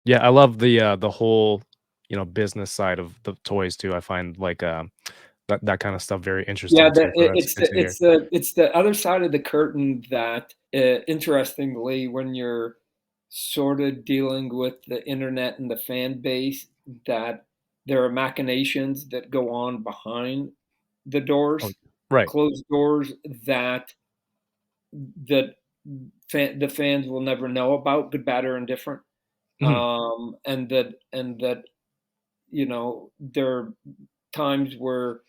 Yeah, I love the whole, business side of the toys too. I find like, that kind of stuff very Yeah, interesting too, so that's it's good to hear. it's the other side of the curtain that, interestingly, when you're sort of dealing with the internet and the fan base, that there are machinations that go on behind the Oh, doors, right. closed doors that that the fans will never know about, good, bad, or indifferent. Mhm. And that there are times where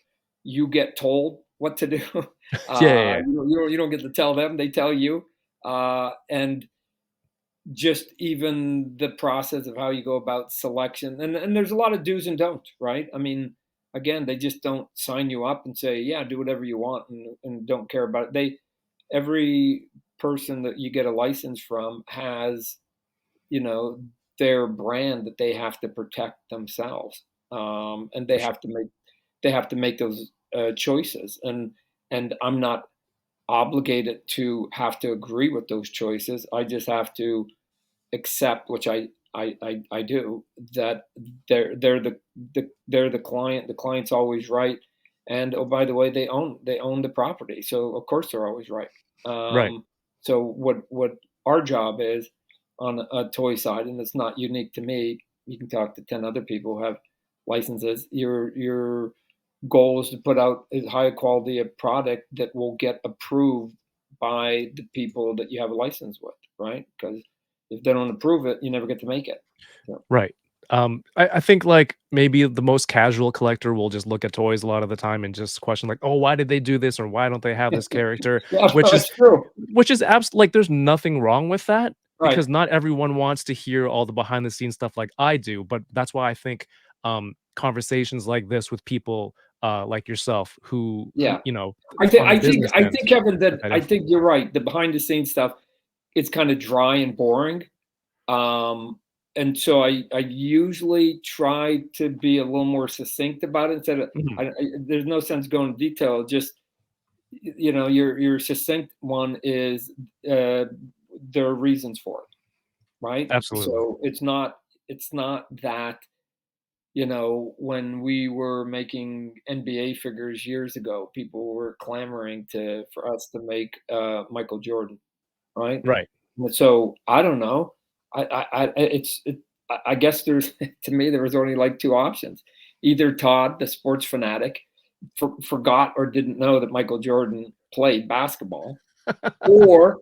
you get told what to do. Yeah, yeah, yeah. You don't get to tell them, they tell you. And just even the process of how you go about selection, and there's a lot of do's and don'ts, right? I mean, again, they just don't sign you up and say, "Yeah, do whatever you want," and don't care about it. Every person that you get a license from has, you know, their brand that they have to protect themselves, and For sure. they have to make those choices, and I'm not obligated to have to agree with those choices. I just have to accept, which I do, that they're they're the client. The client's always right, and oh, by the way, they own the property, so of course they're always right. Right. So what our job is on a toy side, and it's not unique to me. You can talk to 10 other people who have licenses. Your goal is to put out as high a quality of product that will get approved by the people that you have a license with, right? Because if they don't approve it, you never get to make it. So, Right. I think, like, maybe the most casual collector will just look at toys a lot of the time and just question, like, "Oh, why did they do this?" or "Why don't they have this character?" yeah, Which is that's true. like, there's nothing wrong with that Right. because not everyone wants to hear all the behind the scenes stuff like I do, but that's why I think, conversations like this with people, like yourself who, Yeah. I think on the I think business I end think, Kevin, get that that I info. think you're right. The behind the scenes stuff, it's kind of dry and boring. Um, and so I usually try to be a little more succinct about it instead of Mhm. there's no sense going into detail. Just your succinct one is uh, there are reasons for it, right? Absolutely. So it's not that when we were making NBA figures years ago, people were clamoring to for us to make Michael Jordan, right? Right. And so I don't know. I guess there's to me there was only like two options. Either Todd, the sports fanatic, forgot or didn't know that Michael Jordan played basketball, or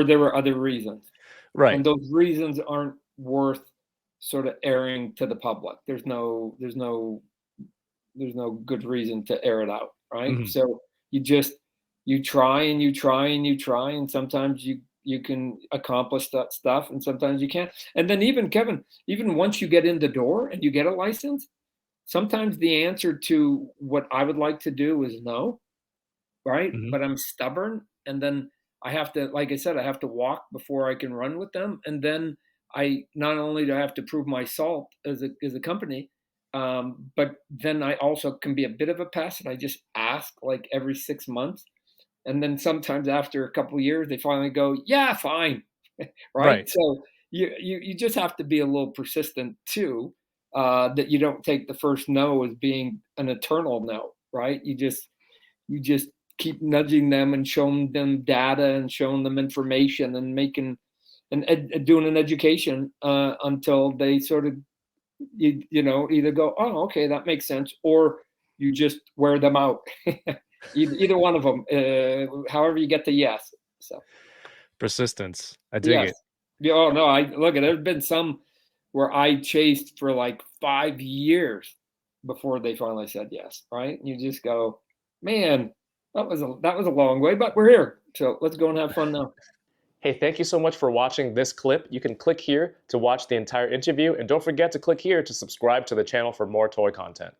there were other reasons, Right. and those reasons aren't worth sort of airing to the public. There's no good reason to air it out, right? Mhm. So you just you try and you try and you try, and sometimes you can accomplish that stuff, and sometimes you can't. And then even Kevin, even once you get in the door and you get a license, sometimes the answer to what I would like to do is no, right? Mhm. But I'm stubborn, and then I have to, like I said, I have to walk before I can run with them, and then I not only do I have to prove my salt as a company, but then I also can be a bit of a pest, and I just ask like every 6 months, and then sometimes after a couple of years, they finally go, "Yeah, fine," Right. right? So you just have to be a little persistent too, that you don't take the first no as being an eternal no, right? You just keep nudging them and showing them data and showing them information and making and doing an education until they sort of either go, oh, okay, that makes sense, or you just wear them out. Either one of them, however you get the yes. So Persistence. I dig yes. it. Yeah, oh no, I look at there's been some where I chased for like 5 years before they finally said yes, right? You just go, man, that was a long way, but we're here. So let's go and have fun now. Hey, thank you so much for watching this clip. You can click here to watch the entire interview, and don't forget to click here to subscribe to the channel for more toy content.